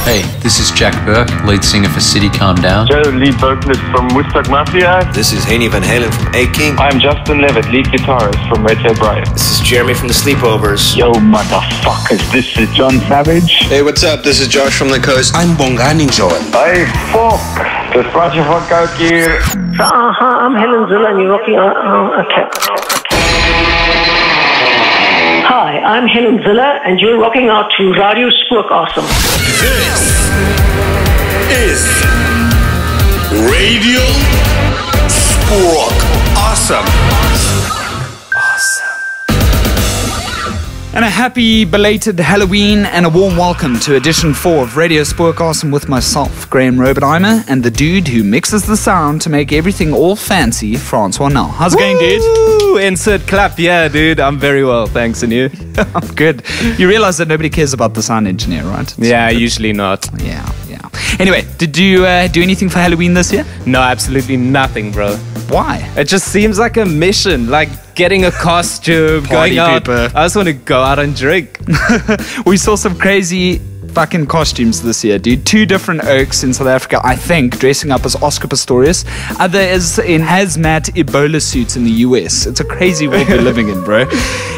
Hey, this is Jack Burke, lead singer for City Calm Down. Joe, lead vocalist from Woodstock Mafia. This is Haney Van Halen from A-King. I'm Justin Levitt, lead guitarist from Red Tail Brian. This is Jeremy from The Sleepovers. Yo, motherfuckers, this is John Savage. Hey, what's up? This is Josh from The Coast. I'm Bongani Joel. Hey, fuck. This is Francois van Coke here. I'm Helen Zille and you're rocking on... okay. Hi, I'm Helen Zille and you're rocking out to Radio Spookasem. This is Radio Spookasem. And a happy belated Halloween and a warm welcome to edition 4 of Radio Spookasem with myself, Graham Robert-Eimer, and the dude who mixes the sound to make everything all fancy, Francois Now. How's it going, dude? Insert clap. Yeah, dude, I'm very well, thanks. And you? I'm good. You realize that nobody cares about the sound engineer, right? Yeah, usually not. Yeah. Anyway, did you do anything for Halloween this year? No, absolutely nothing, bro. Why? It just seems like a mission, like getting a costume, Party going out. pooper. I just want to go out and drink. We saw some crazy fucking costumes this year, dude. 2 different oaks in South Africa, I think, dressing up as Oscar Pistorius. Other is in hazmat Ebola suits in the US. It's a crazy world we're living in, bro.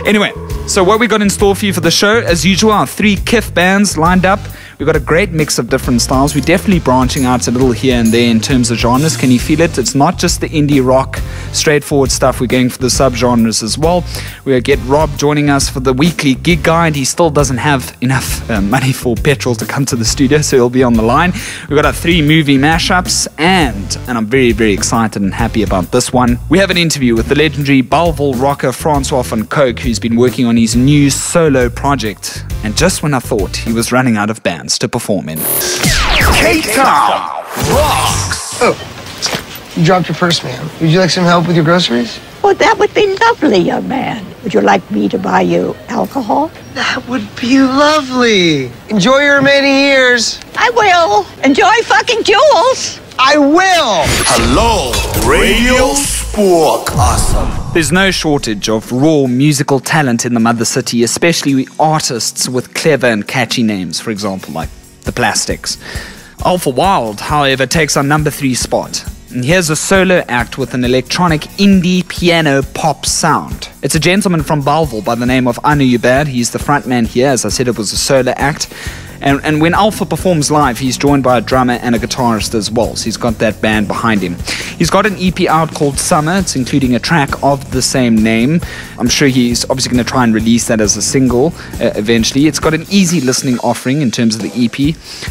Anyway, so what we got in store for you for the show, as usual, our 3 KIF bands lined up. We've got a great mix of different styles. We're definitely branching out a little here and there in terms of genres. Can you feel it? It's not just the indie rock, straightforward stuff. We're going for the sub-genres as well. We'll get Rob joining us for the weekly gig guide. He still doesn't have enough money for petrol to come to the studio, so he'll be on the line. We've got our 3 movie mashups, and I'm very, very excited and happy about this one. We have an interview with the legendary Bairre rocker Francois van Coke, who's been working on his new solo project. And just when I thought he was running out of bands to perform in. Cape Town rocks. Oh, you dropped your purse, ma'am. Would you like some help with your groceries? Well, that would be lovely, young man. Would you like me to buy you alcohol? That would be lovely. Enjoy your remaining years. I will. Enjoy fucking jewels. I will. Hello, Radio Spookasem. There's no shortage of raw musical talent in the mother city, especially artists with clever and catchy names, for example, like The Plastics. Alpha Wilde, however, takes our number 3 spot. And here's a solo act with an electronic indie piano pop sound. It's a gentleman from Bairre by the name of I Know You Bad. He's the frontman here. As I said, it was a solo act. And when Alpha performs live, he's joined by a drummer and a guitarist as well. So he's got that band behind him. He's got an EP out called Summer. It's including a track of the same name. I'm sure he's obviously going to try and release that as a single eventually. It's got an easy listening offering in terms of the EP.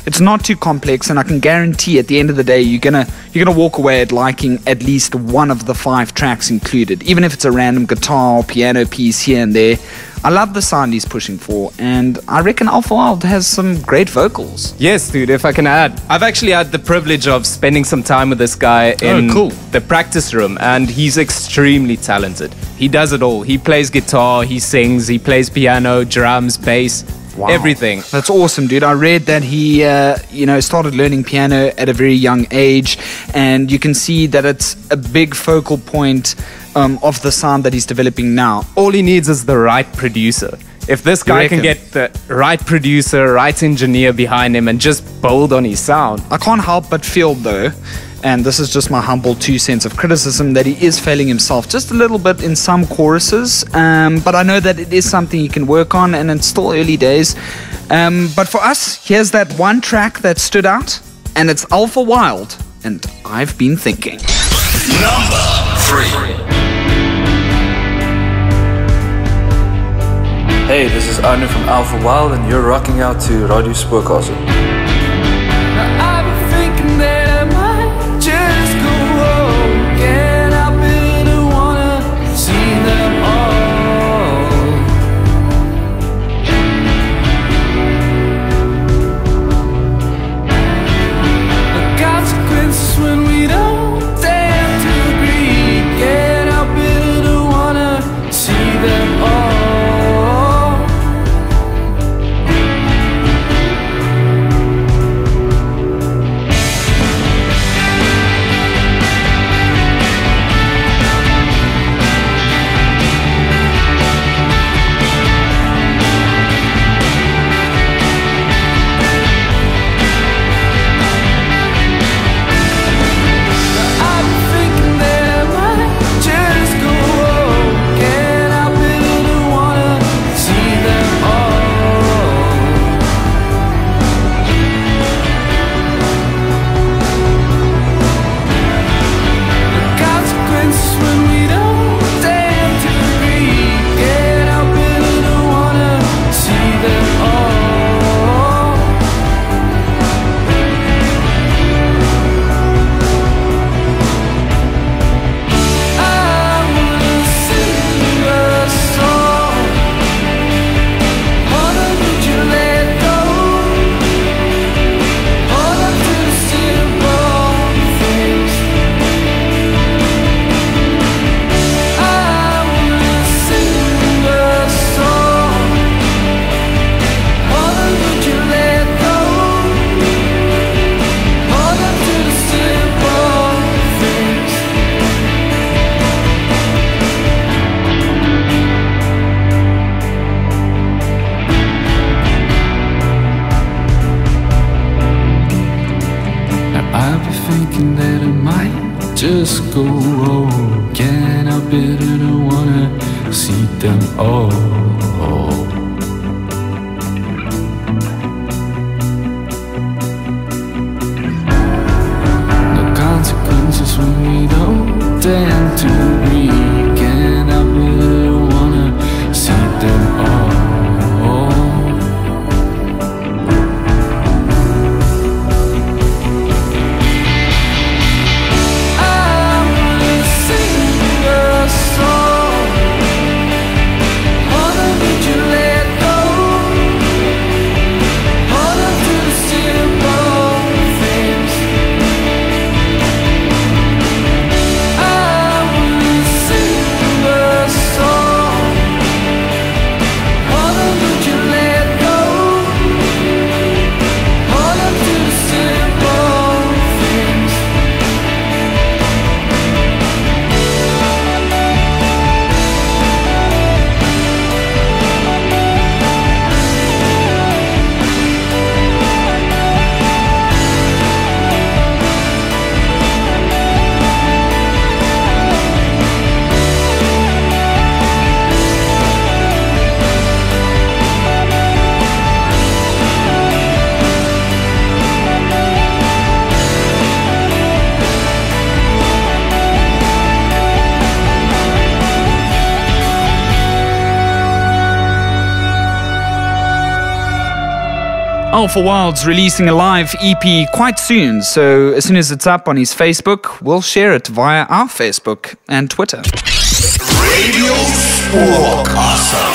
It's not too complex, and I can guarantee at the end of the day, you're gonna walk away at liking at least one of the 5 tracks included, even if it's a random guitar or piano piece here and there. I love the sound he's pushing for, and I reckon Alpha Wilde has some great vocals. Yes, dude, if I can add. I've actually had the privilege of spending some time with this guy in the practice room, and he's extremely talented. He does it all. He plays guitar, he sings, he plays piano, drums, bass. Wow. Everything. That's awesome, dude. I read that he, started learning piano at a very young age, and you can see that it's a big focal point of the sound that he's developing now. All he needs is the right producer. If this guy can get the right producer, right engineer behind him and just build on his sound. I can't help but feel, though, and this is just my humble 2 cents of criticism, that he is failing himself just a little bit in some choruses, but I know that it is something he can work on, and it's still early days. But for us, here's that one track that stood out, and it's Alpha Wilde, and I've Been Thinking. Number 3. Hey, this is Arne from Alpha Wilde, and you're rocking out to Radio Spookasem. I've been thinking that I might just go home. Can't help it, I wanna see them all. The consequences when we don't dare to agree. Can't help it, I wanna see them all. just go wrong. Can't help it, I don't wanna see them all. No consequences when we don't tend to be. Can't help it, I don't wanna see them all. Alpha Wilde's releasing a live EP quite soon, so as soon as it's up on his Facebook, we'll share it via our Facebook and Twitter. Radio Spookasem.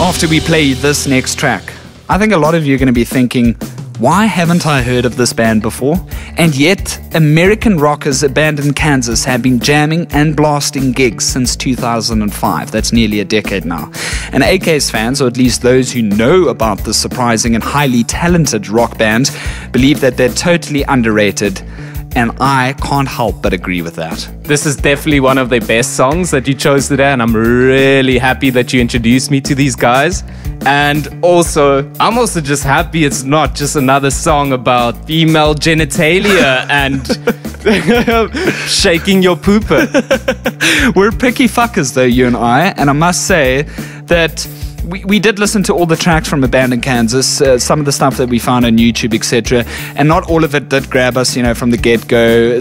After we play this next track, I think a lot of you are going to be thinking, why haven't I heard of this band before? And yet, American rockers Abandoned Kansas have been jamming and blasting gigs since 2005. That's nearly a decade now. And AK's fans, or at least those who know about this surprising and highly talented rock band, believe that they're totally underrated. And I can't help but agree with that. This is definitely one of the best songs that you chose today, and I'm really happy that you introduced me to these guys. And also, I'm also just happy it's not just another song about female genitalia and shaking your pooper. We're picky fuckers though, you and I must say that we did listen to all the tracks from Abandoned Kansas, some of the stuff that we found on YouTube, etc. And not all of it did grab us, from the get-go.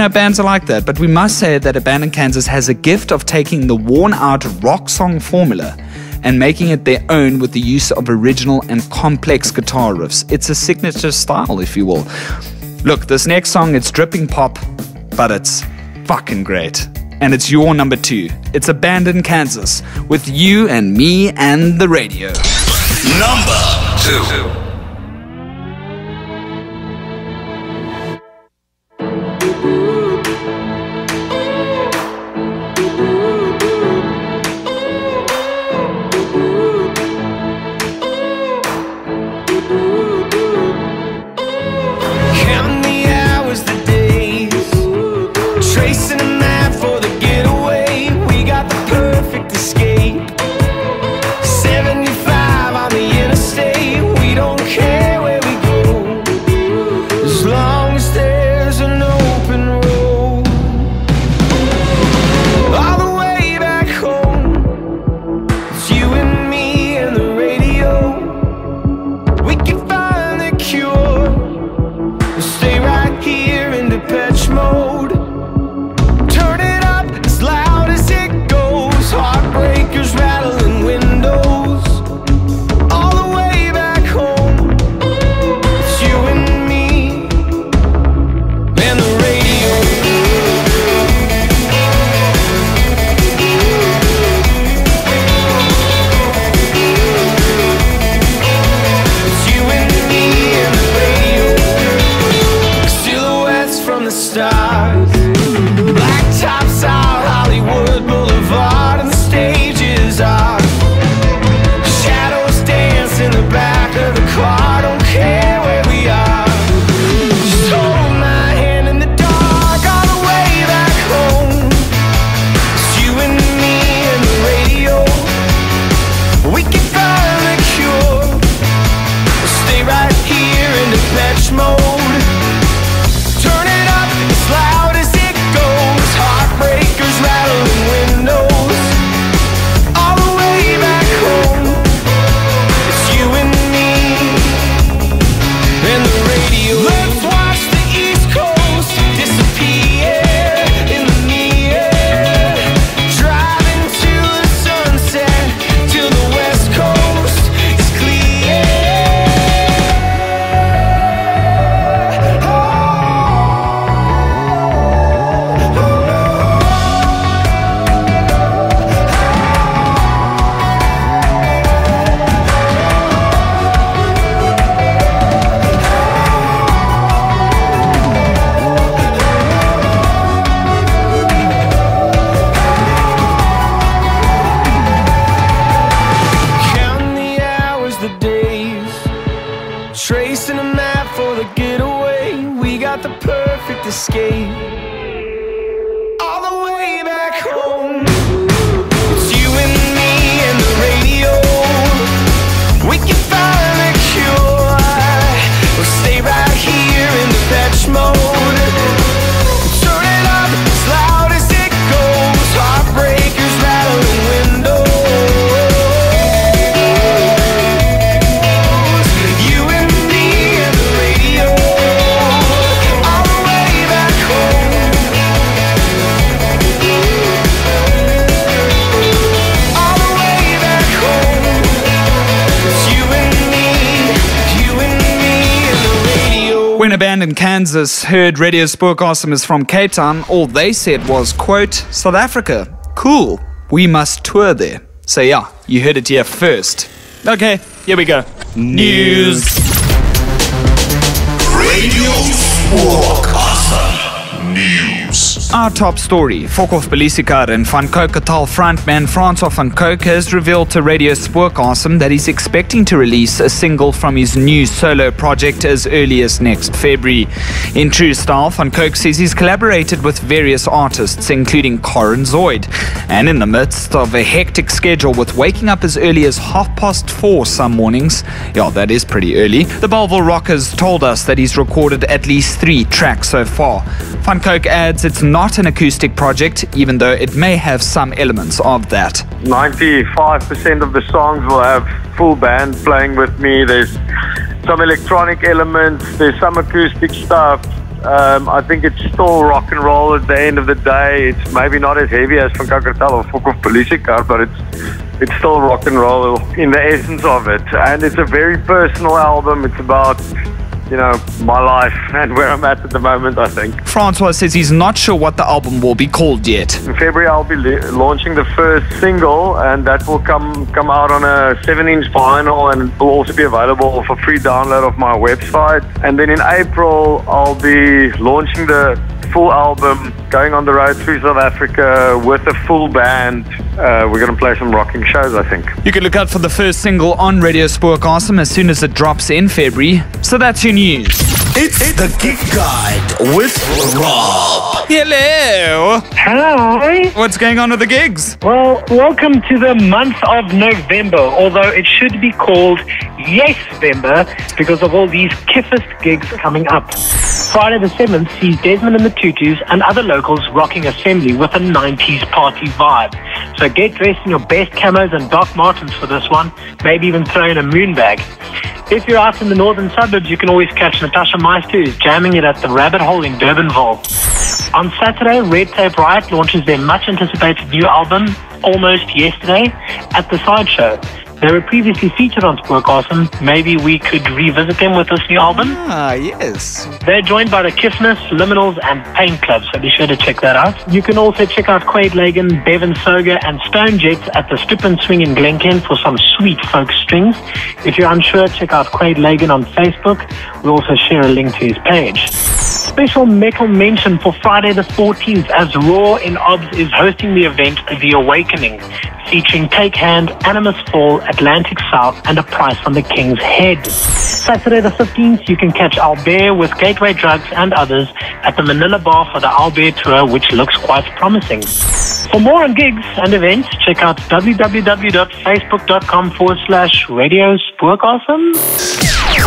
Bands are like that. But we must say that Abandoned Kansas has a gift of taking the worn-out rock song formula and making it their own with the use of original and complex guitar riffs. It's a signature style, if you will. Look, this next song, it's dripping pop, but it's fucking great. And it's your number 2. It's Abandoned Kansas with You and Me and the Radio. Number 2. Escape 75 on the interstate. We don't escape all the way back home. It's you and me and the radio. We can find a cure. We'll stay right here in the patch mode. Turn it up as loud as it goes. Heartbreakers rattling windows. You and me and the radio. All the way back home. All the way back home. It's you and me and the radio. When a band in Kansas heard Radio Spookasem is from Cape Town, all they said was, quote, South Africa, cool, we must tour there. So yeah, you heard it here first. Okay, here we go. News. Radio Spookasem News. Our top story, Fokhof Belissikar and Van Coke frontman Francois van Coke has revealed to Radio Spookasem that he's expecting to release a single from his new solo project as early as next February. In true style, Van Coke says he's collaborated with various artists, including Corin Zoid. And in the midst of a hectic schedule with waking up as early as 4:30 some mornings, yeah, that is pretty early, the Bairre rockers told us that he's recorded at least 3 tracks so far. Van Coke adds it's not an acoustic project, even though it may have some elements of that. 95% of the songs will have full band playing with me. There's some electronic elements, there's some acoustic stuff. I think it's still rock and roll at the end of the day. It's maybe not as heavy as Van Coke or Fokhof Belissikar, but it's still rock and roll in the essence of it. And it's a very personal album. It's about, you know, my life and where I'm at the moment, I think. Francois says he's not sure what the album will be called yet. In February, I'll be launching the first single, and that will come out on a 7-inch vinyl, and it will also be available for free download of my website. And then in April, I'll be launching the full album, going on the road through South Africa with a full band. We're going to play some rocking shows, I think. You can look out for the first single on Radio Spookasem as soon as it drops in February. So that's your news. It's the Gig Guide with Rob. Hello. Hi. What's going on with the gigs? Well, welcome to the month of November, although it should be called Yes-vember because of all these kiffest gigs coming up. Friday the 7th sees Desmond and the Tutus and other locals rocking Assembly with a 90s party vibe. So get dressed in your best camos and Doc Martens for this one, maybe even throw in a moon bag. If you're out in the northern suburbs, you can always catch Natasha Meister who's jamming it at the Rabbit Hole in Durbanville. On Saturday, Red Tape Riot launches their much-anticipated new album, Almost Yesterday, at the Sideshow. They were previously featured on Spookasem. Maybe we could revisit them with this new album. Ah, yes. They're joined by the Kiffness, Liminals, and Pain Club, so be sure to check that out. You can also check out Quade Lagan, Bevan Soga, and Stone Jets at the Strip and Swing in Glencairn for some sweet folk strings. If you're unsure, check out Quade Lagan on Facebook. We'll also share a link to his page. Special metal mention for Friday the 14th as Raw in Obs is hosting the event The Awakening, featuring Take Hand, Animus Fall, Atlantic South, and A Price on the King's Head. Saturday the 15th, you can catch Bairre with Gateway Drugs and others at the Manila Bar for the Bairre tour, which looks quite promising. For more on gigs and events, check out www.facebook.com/Radio Spookasem.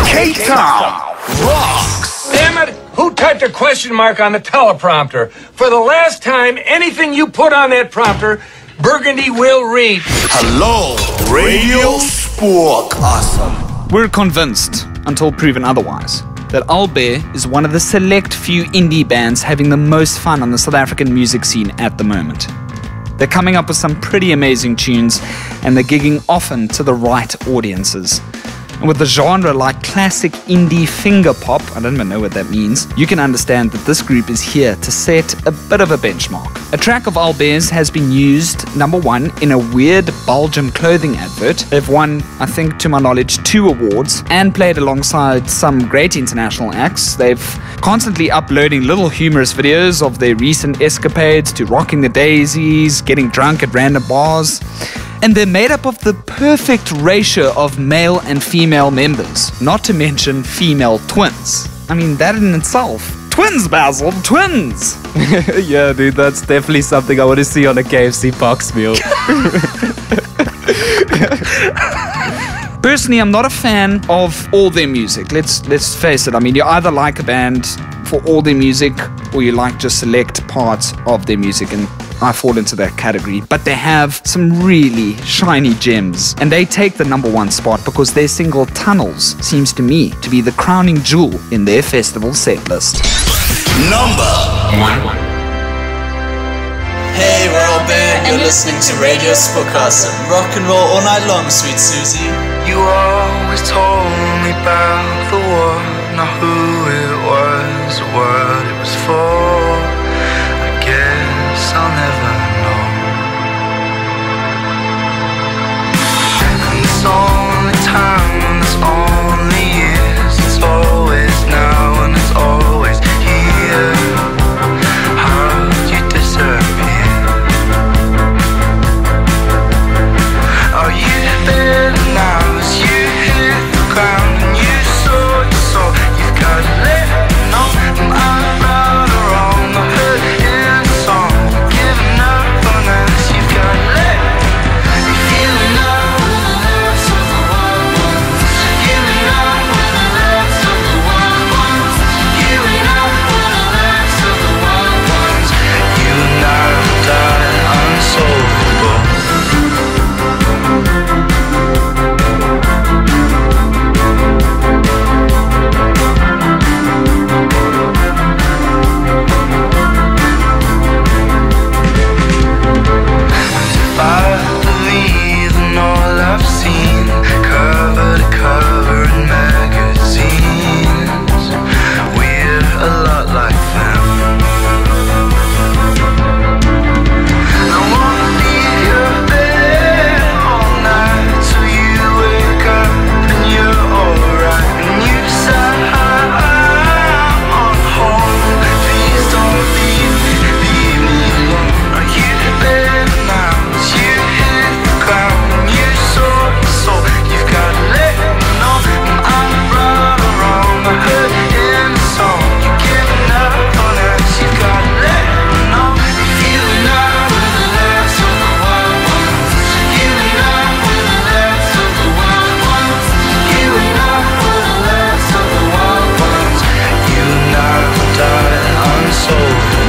Cape Town rocks. Damn it! Who typed a question mark on the teleprompter? For the last time, anything you put on that prompter, Burgundy will read. Hello, Radio Spookasem. We're convinced, until proven otherwise, that Bairre is one of the select few indie bands having the most fun on the South African music scene at the moment. They're coming up with some pretty amazing tunes, and they're gigging often to the right audiences. And with a genre like classic indie finger pop, I don't even know what that means, you can understand that this group is here to set a bit of a benchmark. A track of Bairre's has been used, number 1, in a weird Belgium clothing advert. They've won, I think to my knowledge, 2 awards and played alongside some great international acts. They've constantly uploading little humorous videos of their recent escapades to rocking the daisies, getting drunk at random bars. And they're made up of the perfect ratio of male and female members, not to mention female twins. I mean, that in itself, Twins, Basil, twins. Yeah, dude, that's definitely something I want to see on a KFC box meal. Personally, I'm not a fan of all their music. Let's face it. I mean, you either like a band for all their music or you like just select parts of their music, and I fall into that category. But they have some really shiny gems, and they take the #1 spot because their single Tunnels seems to me to be the crowning jewel in their festival set list. #1. Hey, we're all Bairre, and you're listening to Radio Spookasem. Rock and roll all night long, sweet Susie. You always told me about the war, not who it was, what it was for. I guess I'll never know. And it's only time, and it's only years. It's always now, and it's always here. How'd you disappear? Are you there now? As you hit the ground and you saw, you've got to let me know. Am I right or wrong? I heard in a song, you're giving up on us. You've got to let me feel enough with the last of the wild ones. Giving up with the last of the wild ones. Giving up with the last of the wild ones. You and I will die unsolvable. I believe in all I've seen, cover to cover in magazines. We're a lot like them. I wanna leave your bed all night till you wake up and you're alright. And you decide on home. Please don't leave me alone. Are you there now? You hit the ground and you saw, you've got to let me know. Am I right or wrong? I heard in a song, you're giving up on us. You've got to let me know. You're feeling up with the last of the wild ones. Giving up with the last of the wild ones. Giving up with the last of the wild ones. You and I will die unsolvable.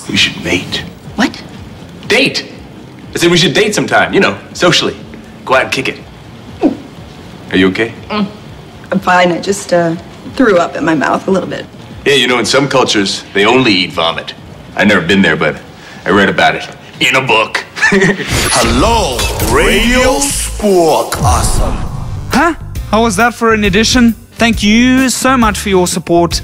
We should mate. What? Date. I said we should date sometime, you know, socially. Go out and kick it. Are you okay? I'm fine. I just threw up in my mouth a little bit. Yeah, you know, in some cultures, they only eat vomit. I've never been there, but I read about it in a book. Hello, Radio Spookasem. Huh? How was that for an edition? Thank you so much for your support.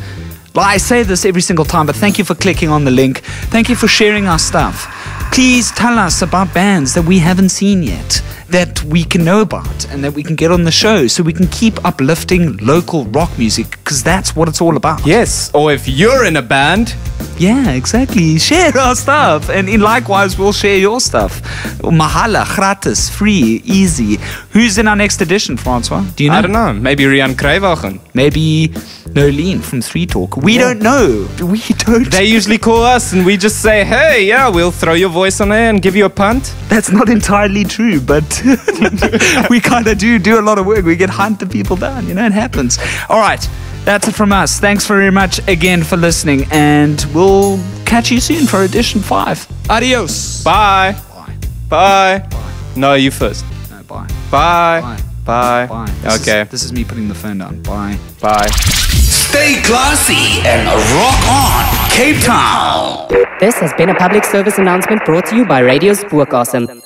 Well, I say this every single time, but thank you for clicking on the link. Thank you for sharing our stuff. Please tell us about bands that we haven't seen yet, that we can know about, and that we can get on the show so we can keep uplifting local rock music, because that's what it's all about. Yes, or if you're in a band. Yeah, exactly. Share our stuff. And likewise, we'll share your stuff. Mahala, gratis, free, easy. Who's in our next edition, Francois? Do you know? I don't know. Maybe Rian Kruiwagen. Maybe Nolene from 3 Talk. We don't know. We don't. They usually call us and we just say, hey, yeah, we'll throw your voice on there and give you a punt. That's not entirely true, but We kind of do a lot of work. We get hunted people down. It happens. All right. That's it from us. Thanks very much again for listening, and we'll catch you soon for edition 5. Adios. Bye. Bye. No, you first. No, bye. Bye. Bye. Bye. Okay. This is me putting the phone down. Bye. Bye. Stay classy and rock on, Cape Town. This has been a public service announcement brought to you by Radio Spookasem.